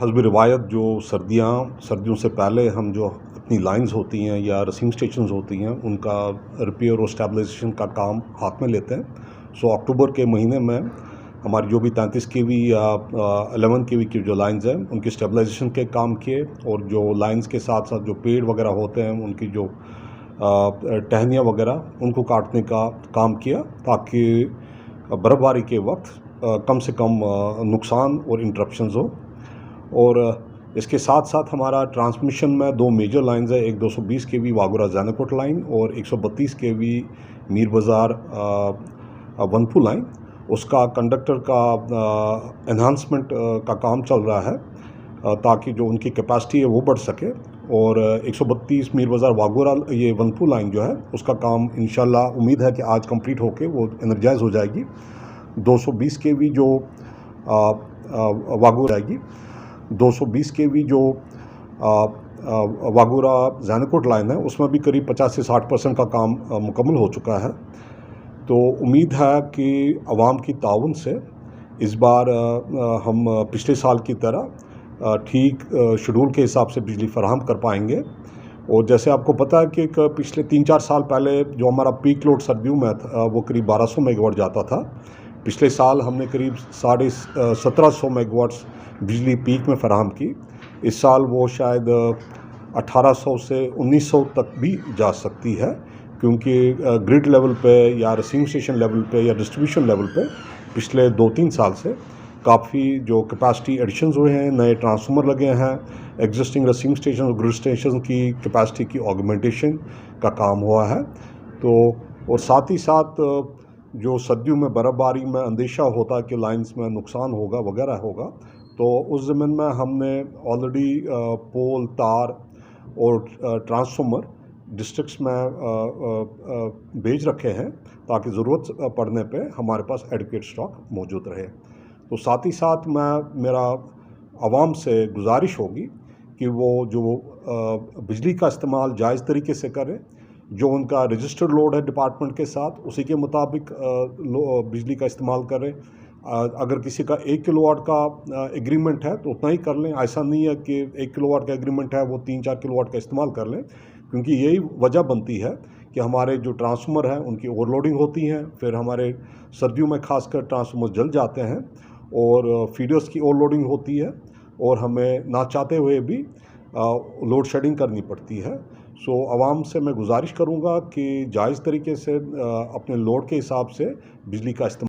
हस्ब रिवायत जो सर्दियों से पहले हम जो अपनी लाइंस होती हैं या रसीविंग स्टेशंस होती हैं उनका रिपेयर और स्टेबलाइजेशन का काम हाथ में लेते हैं। सो अक्टूबर के महीने में हमारी जो भी 33 केवी या 11 केवी की जो लाइंस हैं उनकी स्टेबलाइजेशन के काम किए, और जो लाइंस के साथ साथ जो पेड़ वगैरह होते हैं उनकी जो टहनियाँ वगैरह उनको काटने का काम किया, ताकि बर्फ़बारी के वक्त कम से कम नुकसान और इंटरप्शंस हो। और इसके साथ साथ हमारा ट्रांसमिशन में दो मेजर लाइंस है, एक 220 केवी वागुरा ज़ैनकोट लाइन और 132 केवी मीर बाज़ार वनपू लाइन। उसका कंडक्टर का एनहांसमेंट का काम चल रहा है, ताकि जो उनकी कैपेसिटी है वो बढ़ सके। और 132 मीर बाज़ार वागुरा ये वनपू लाइन जो है उसका काम इंशाल्लाह उम्मीद है कि आज कंप्लीट होके वो एनर्जाइज हो जाएगी। 220 केवी जो वागुरा आएगी, 220 केवी जो वागुरा ज़ैनकोट लाइन है उसमें भी करीब 50 से 60% का काम मुकम्मल हो चुका है। तो उम्मीद है कि आवाम की ताउन से इस बार हम पिछले साल की तरह ठीक शेड्यूल के हिसाब से बिजली फराहम कर पाएंगे। और जैसे आपको पता है कि पिछले 3-4 साल पहले जो हमारा पीक लोड सर्दियों में था वो करीब 1200 मेगावाट जाता था। पिछले साल हमने करीब 1750 मेगावाट्स बिजली पीक में फराहम की। इस साल वो शायद 1800 से 1900 तक भी जा सकती है, क्योंकि ग्रिड लेवल पे या रिसीविंग स्टेशन लेवल पे या डिस्ट्रीब्यूशन लेवल पे पिछले 2-3 साल से काफ़ी जो कैपेसिटी एडिशंस हुए हैं, नए ट्रांसफार्मर लगे हैं, एग्जिस्टिंग रिसीविंग स्टेशन और ग्रिड स्टेशन की कैपेसिटी की ऑगमेंटेशन का काम हुआ है। तो और साथ ही साथ जो सर्दियों में बर्फ़बारी में अंदेशा होता है कि लाइंस में नुकसान होगा वगैरह होगा, तो उस ज़मीन में हमने ऑलरेडी पोल, तार और ट्रांसफार्मर डिस्ट्रिक्ट्स में भेज रखे हैं, ताकि ज़रूरत पड़ने पे हमारे पास एडिक्वेट स्टॉक मौजूद रहे। तो साथ ही साथ मेरा आवाम से गुजारिश होगी कि वो जो बिजली का इस्तेमाल जायज़ तरीके से करें। जो उनका रजिस्टर्ड लोड है डिपार्टमेंट के साथ उसी के मुताबिक बिजली का इस्तेमाल करें। अगर किसी का 1 किलोवाट का एग्रीमेंट है तो उतना ही कर लें। ऐसा नहीं है कि 1 किलोवाट का एग्रीमेंट है वो 3-4 किलोवाट का इस्तेमाल कर लें, क्योंकि यही वजह बनती है कि हमारे जो ट्रांसफार्मर हैं उनकी ओवरलोडिंग होती हैं। फिर हमारे सर्दियों में खासकर ट्रांसफार्मर जल जाते हैं और फीडर्स की ओवरलोडिंग होती है, और हमें ना चाहते हुए भी लोड शेडिंग करनी पड़ती है। सो आवाम से मैं गुजारिश करूँगा कि जायज़ तरीके से अपने लोड के हिसाब से बिजली का इस्तेमाल